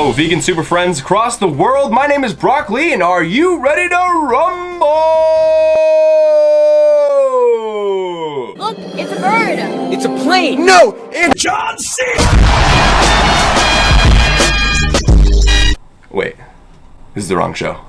Hello, vegan super friends across the world. My name is Brock Lee, and are you ready to rumble? Look, it's a bird. It's a plane. No, it's John C. Wait, this is the wrong show.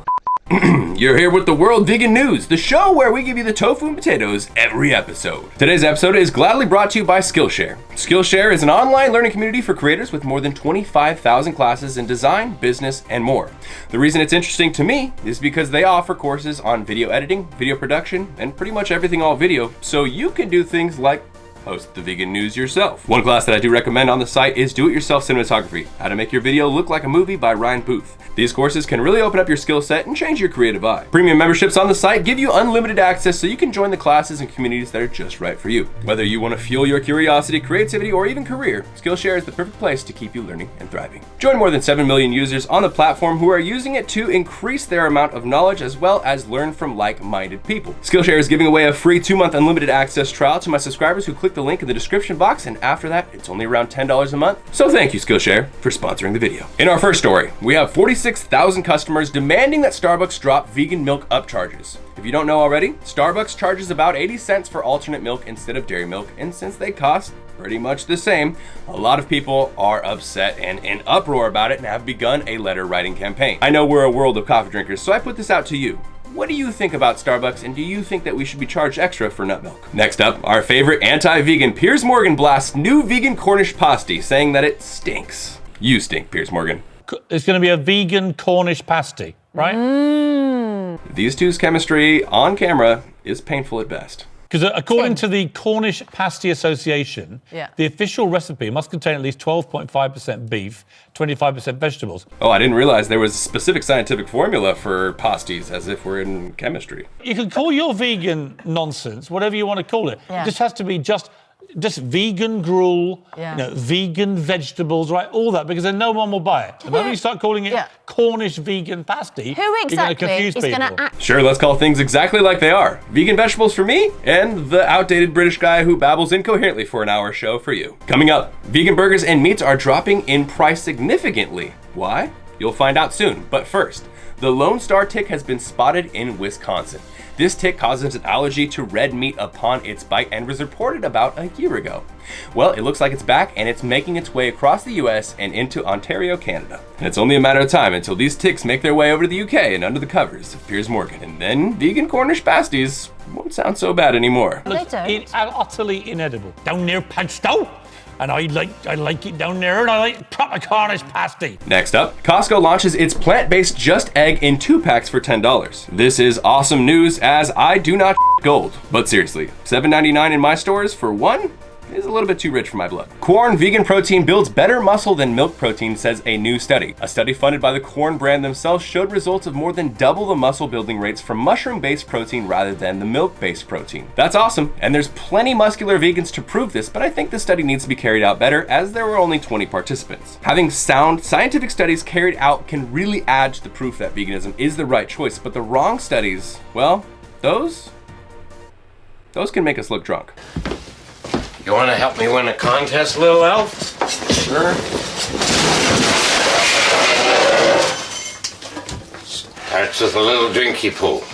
You're here with the World Vegan News, the show where we give you the tofu and potatoes every episode. Today's episode is gladly brought to you by Skillshare. Skillshare is an online learning community for creators with more than 25,000 classes in design, business, and more. The reason it's interesting to me is because they offer courses on video editing, video production, and pretty much everything all video, so you can do things like host the vegan news yourself. One class that I do recommend on the site is Do-It-Yourself Cinematography, How to Make Your Video Look Like a Movie by Ryan Booth. These courses can really open up your skill set and change your creative eye. Premium memberships on the site give you unlimited access so you can join the classes and communities that are just right for you. Whether you want to fuel your curiosity, creativity, or even career, Skillshare is the perfect place to keep you learning and thriving. Join more than 7 million users on the platform who are using it to increase their amount of knowledge as well as learn from like-minded people. Skillshare is giving away a free 2-month unlimited access trial to my subscribers who click the link in the description box, and after that, it's only around $10 a month. So thank you, Skillshare, for sponsoring the video. In our first story, we have 46,000 customers demanding that Starbucks drop vegan milk upcharges. If you don't know already, Starbucks charges about 80 cents for alternate milk instead of dairy milk, and since they cost pretty much the same, a lot of people are upset and in uproar about it and have begun a letter writing campaign. I know we're a world of coffee drinkers, so I put this out to you. What do you think about Starbucks, and do you think that we should be charged extra for nut milk? Next up, our favorite anti-vegan Piers Morgan blasts new vegan Cornish pasty, saying that it stinks. You stink, Piers Morgan. It's going to be a vegan Cornish pasty, right? These two's chemistry on camera is painful at best. Because according to the Cornish Pasty Association, the official recipe must contain at least 12.5% beef, 25% vegetables. Oh, I didn't realize there was a specific scientific formula for pasties, as if we're in chemistry. You can call your vegan nonsense whatever you want to call it. Yeah. It just has to be just vegan gruel, vegan vegetables, right? All that, because then no one will buy it. The moment you start calling it Cornish vegan pasty, who exactly you're going to confuse is people. going to act? Sure, let's call things exactly like they are. Vegan vegetables for me, and the outdated British guy who babbles incoherently for an hour show for you. Coming up, vegan burgers and meats are dropping in price significantly. Why? You'll find out soon. But first, the Lone Star tick has been spotted in Wisconsin. This tick causes an allergy to red meat upon its bite and was reported about a year ago. Well, it looks like it's back, and it's making its way across the US and into Ontario, Canada. And it's only a matter of time until these ticks make their way over to the UK and under the covers of Piers Morgan. And then vegan Cornish pasties won't sound so bad anymore. Look, it's utterly inedible. Down near Padstow. And I like it down there, and I like proper Cornish pasty. Next up, Costco launches its plant-based Just Egg in 2-packs for $10. This is awesome news, as I do not gold. But seriously, $7.99 in my stores for one is a little bit too rich for my blood. Corn vegan protein builds better muscle than milk protein, says a new study. A study funded by the Corn brand themselves showed results of more than double the muscle building rates from mushroom-based protein rather than the milk-based protein. That's awesome, and there's plenty muscular vegans to prove this, but I think the study needs to be carried out better, as there were only 20 participants. Having sound scientific studies carried out can really add to the proof that veganism is the right choice, but the wrong studies, well, those can make us look drunk. You want to help me win a contest, little elf? Sure. Starts with a little drinky pool.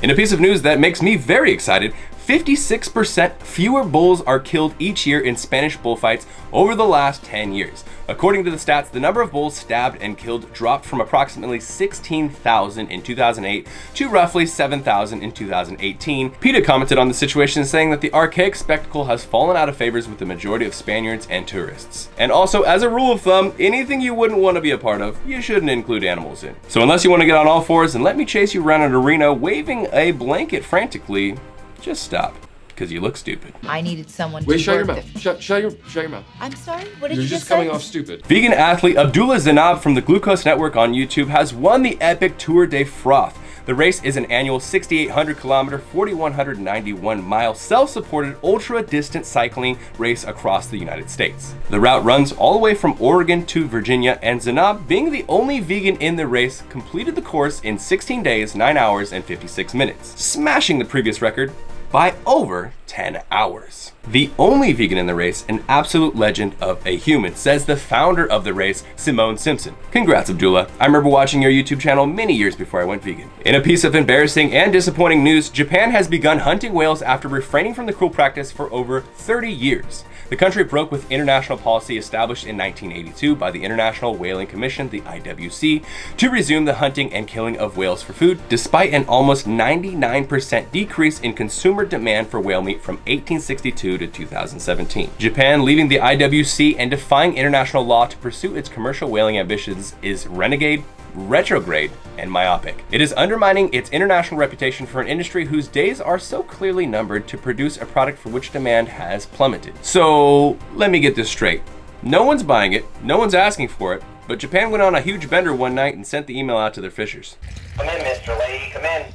In a piece of news that makes me very excited, 56% fewer bulls are killed each year in Spanish bullfights over the last 10 years. According to the stats, the number of bulls stabbed and killed dropped from approximately 16,000 in 2008 to roughly 7,000 in 2018. PETA commented on the situation, saying that the archaic spectacle has fallen out of favors with the majority of Spaniards and tourists. And also, as a rule of thumb, anything you wouldn't want to be a part of, you shouldn't include animals in. So unless you want to get on all fours and let me chase you around an arena waving a blanket frantically, just stop, because you look stupid. I needed someone to Wait, shut your work mouth. Shut your mouth. I'm sorry? What did You're you just just coming say? off stupid. Vegan athlete Abdullah Zainab from the Glucose Network on YouTube has won the epic Tour de Froth. The race is an annual 6,800 kilometer, 4,191 mile self-supported ultra-distance cycling race across the United States. The route runs all the way from Oregon to Virginia, and Zainab, being the only vegan in the race, completed the course in 16 days, 9 hours, and 56 minutes, smashing the previous record by over 10 hours. The only vegan in the race, an absolute legend of a human, says the founder of the race, Simone Simpson. Congrats, Abdullah. I remember watching your YouTube channel many years before I went vegan. In a piece of embarrassing and disappointing news, Japan has begun hunting whales after refraining from the cruel practice for over 30 years. The country broke with international policy established in 1982 by the International Whaling Commission, the IWC, to resume the hunting and killing of whales for food, despite an almost 99% decrease in consumer demand for whale meat from 1862 to 2017. Japan, leaving the IWC and defying international law to pursue its commercial whaling ambitions, is renegade, retrograde, and myopic. It is undermining its international reputation for an industry whose days are so clearly numbered to produce a product for which demand has plummeted. So let me get this straight. No one's buying it, no one's asking for it, but Japan went on a huge bender one night and sent the email out to their fishers. Come in, Mr. Lady, come in.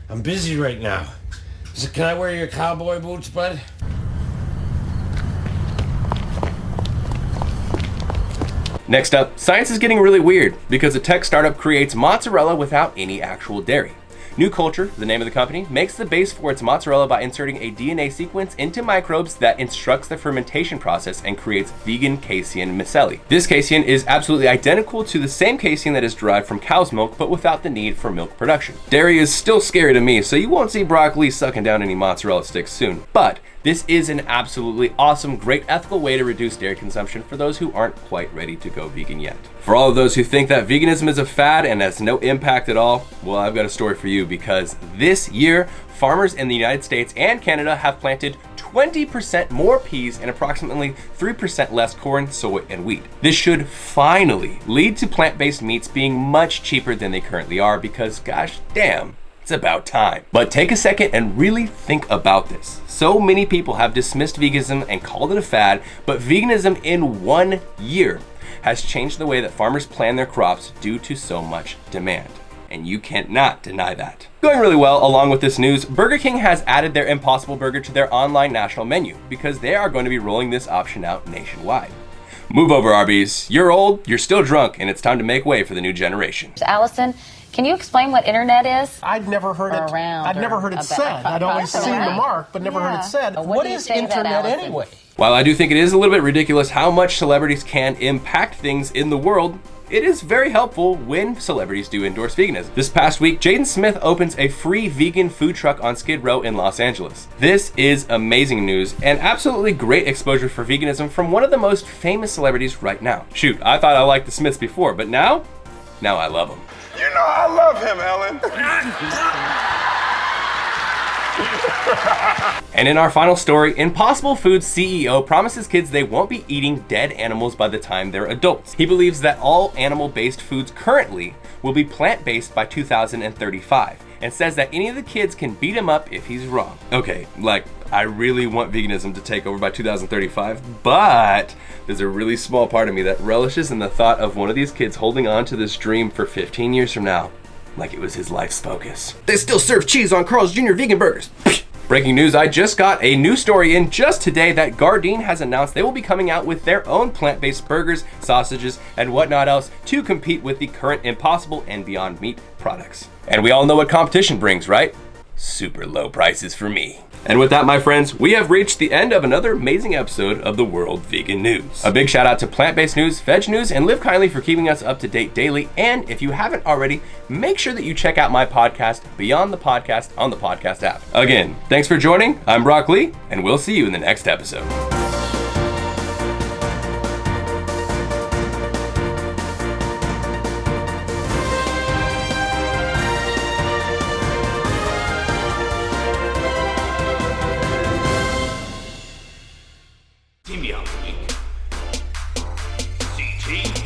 I'm busy right now. So can I wear your cowboy boots, bud? Next up, science is getting really weird because a tech startup creates mozzarella without any actual dairy. New Culture, the name of the company, makes the base for its mozzarella by inserting a DNA sequence into microbes that instructs the fermentation process and creates vegan casein miceli. This casein is absolutely identical to the same casein that is derived from cow's milk, but without the need for milk production. Dairy is still scary to me, so you won't see broccoli sucking down any mozzarella sticks soon. But this is an absolutely awesome, great ethical way to reduce dairy consumption for those who aren't quite ready to go vegan yet. For all of those who think that veganism is a fad and has no impact at all, well, I've got a story for you, because this year, farmers in the United States and Canada have planted 20% more peas and approximately 3% less corn, soy, and wheat. This should finally lead to plant-based meats being much cheaper than they currently are, because gosh damn, it's about time. But take a second and really think about this. So many people have dismissed veganism and called it a fad, but veganism in 1 year has changed the way that farmers plan their crops due to so much demand. And you cannot deny that. Going really well along with this news, Burger King has added their Impossible Burger to their online national menu because they are going to be rolling this option out nationwide. Move over, Arby's. You're old, you're still drunk, and it's time to make way for the new generation. Allison, can you explain what internet is? I'd never heard it. I'd never heard it said. I'd always seen the mark, but never heard it said. What is internet anyway? While I do think it is a little bit ridiculous how much celebrities can impact things in the world, it is very helpful when celebrities do endorse veganism. This past week, Jaden Smith opens a free vegan food truck on Skid Row in Los Angeles. This is amazing news and absolutely great exposure for veganism from one of the most famous celebrities right now. Shoot, I thought I liked the Smiths before, but now I love them. You know I love him, Ellen. And in our final story, Impossible Foods CEO promises kids they won't be eating dead animals by the time they're adults. He believes that all animal-based foods currently will be plant-based by 2035, and says that any of the kids can beat him up if he's wrong. Okay, like, I really want veganism to take over by 2035, but there's a really small part of me that relishes in the thought of one of these kids holding on to this dream for 15 years from now, like it was his life's focus. They still serve cheese on Carl's Jr. vegan burgers. Breaking news, I just got a new story in just today that Gardein has announced they will be coming out with their own plant-based burgers, sausages, and whatnot else to compete with the current Impossible and Beyond Meat products. And we all know what competition brings, right? Super low prices for me. And with that, my friends, we have reached the end of another amazing episode of the World Vegan News. A big shout out to Plant-Based News, Veg News, and Live Kindly for keeping us up to date daily. And if you haven't already, make sure that you check out my podcast, Beyond the Podcast, on the podcast app. Again, thanks for joining. I'm Brock Lee, and we'll see you in the next episode. Team Beyond the Week. CT.